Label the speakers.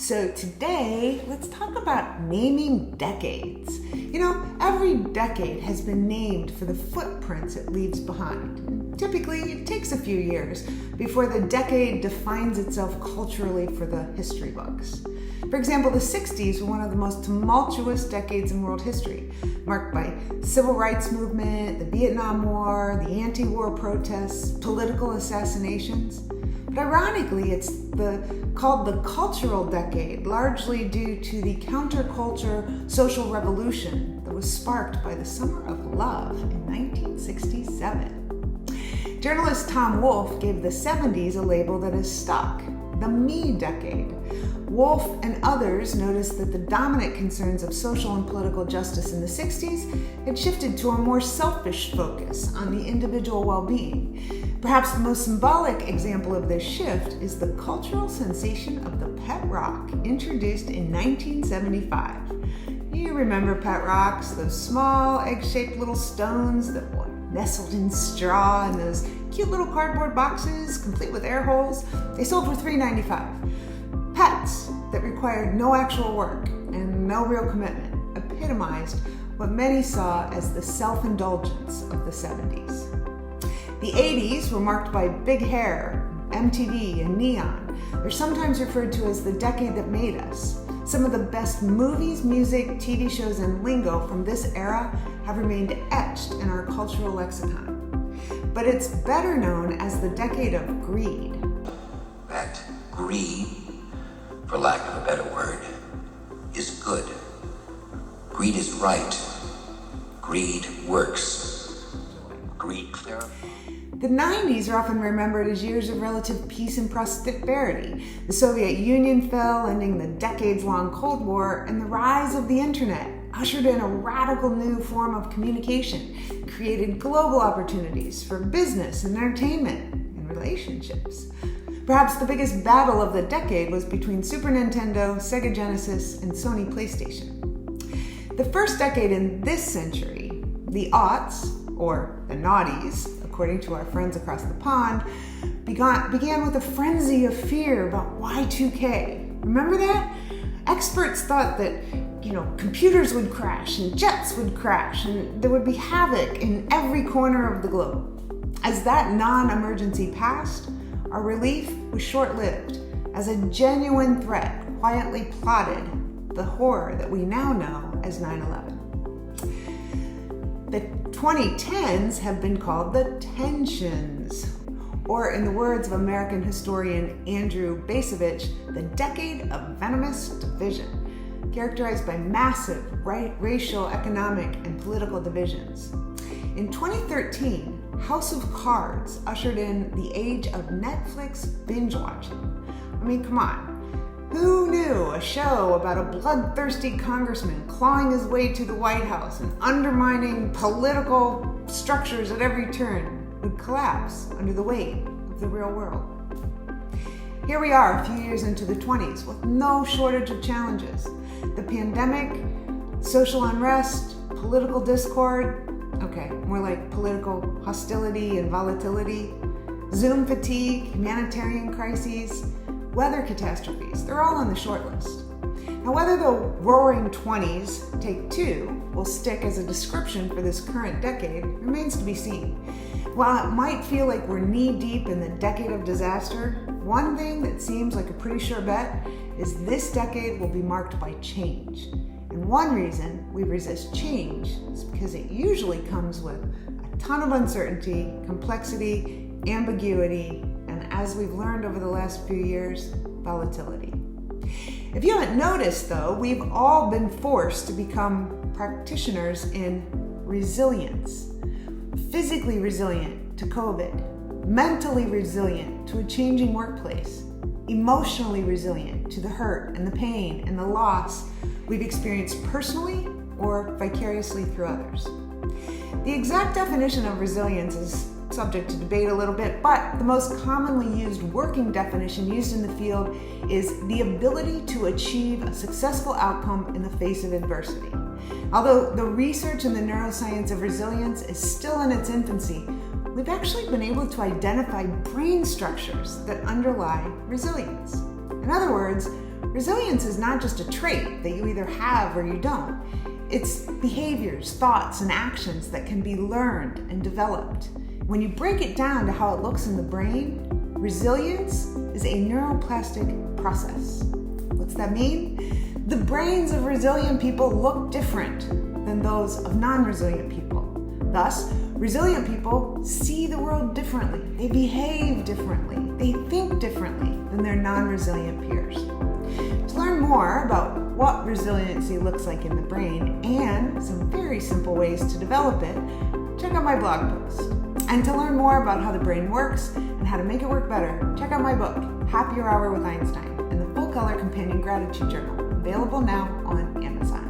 Speaker 1: So today, let's talk about naming decades. You know, every decade has been named for the footprints it leaves behind. Typically, it takes a few years before the decade defines itself culturally for the history books. For example, the 60s were one of the most tumultuous decades in world history, marked by civil rights movement, the Vietnam War, the anti-war protests, political assassinations. But ironically, it's called the cultural decade, largely due to the counterculture social revolution that was sparked by the Summer of Love in 1967. Journalist Tom Wolfe gave the 70s a label that has stuck, the me decade. Wolfe and others noticed that the dominant concerns of social and political justice in the 60s had shifted to a more selfish focus on the individual well-being. Perhaps the most symbolic example of this shift is the cultural sensation of the pet rock, introduced in 1975. You remember pet rocks, those small egg-shaped little stones that were nestled in straw in those cute little cardboard boxes, complete with air holes. They sold for $3.95. Pets that required no actual work and no real commitment epitomized what many saw as the self-indulgence of the 70s. The 80s were marked by big hair, MTV, and neon. They're sometimes referred to as the decade that made us. Some of the best movies, music, TV shows, and lingo from this era have remained etched in our cultural lexicon. But it's better known as the decade of greed.
Speaker 2: That greed, for lack of a better word, is good. Greed is right. Greed works. Greed clarifies.
Speaker 1: The 90s are often remembered as years of relative peace and prosperity. The Soviet Union fell, ending the decades-long Cold War, and the rise of the internet ushered in a radical new form of communication, created global opportunities for business and entertainment and relationships. Perhaps the biggest battle of the decade was between Super Nintendo, Sega Genesis, and Sony PlayStation. The first decade in this century, the aughts, or the noughties, according to our friends across the pond, began with a frenzy of fear about Y2K. Remember that? Experts thought that, computers would crash and jets would crash and there would be havoc in every corner of the globe. As that non-emergency passed, our relief was short-lived, as a genuine threat quietly plotted the horror that we now know as 9/11. The 2010s have been called the tensions, or in the words of American historian Andrew Bacevich, the decade of venomous division, characterized by massive racial, economic, and political divisions. In 2013, House of Cards ushered in the age of Netflix binge watching. I mean, come on. Who knew a show about a bloodthirsty congressman clawing his way to the White House and undermining political structures at every turn would collapse under the weight of the real world? Here we are a few years into the 20s with no shortage of challenges. The pandemic, social unrest, political discord, more like political hostility and volatility, Zoom fatigue, humanitarian crises, weather catastrophes, they're all on the short list. Now, whether the roaring 20s, take two, will stick as a description for this current decade remains to be seen. While it might feel like we're knee-deep in the decade of disaster, one thing that seems like a pretty sure bet is this decade will be marked by change. And one reason we resist change is because it usually comes with a ton of uncertainty, complexity, ambiguity, and as we've learned over the last few years, volatility. If you haven't noticed, though, we've all been forced to become practitioners in resilience. Physically resilient to COVID, mentally resilient to a changing workplace, emotionally resilient to the hurt and the pain and the loss we've experienced personally or vicariously through others. The exact definition of resilience is subject to debate a little bit, but the most commonly used working definition used in the field is the ability to achieve a successful outcome in the face of adversity. Although the research in the neuroscience of resilience is still in its infancy, we've actually been able to identify brain structures that underlie resilience. In other words, Resilience is not just a trait that you either have or you don't. It's behaviors, thoughts, and actions that can be learned and developed. When you break it down to how it looks in the brain, resilience is a neuroplastic process. What's that mean? The brains of resilient people look different than those of non-resilient people. Thus, resilient people see the world differently. They behave differently. They think differently than their non-resilient peers. To learn more about what resiliency looks like in the brain and some very simple ways to develop it, check out my blog post. And to learn more about how the brain works and how to make it work better, check out my book, Happier Hour with Einstein, and the full-color companion gratitude journal, available now on Amazon.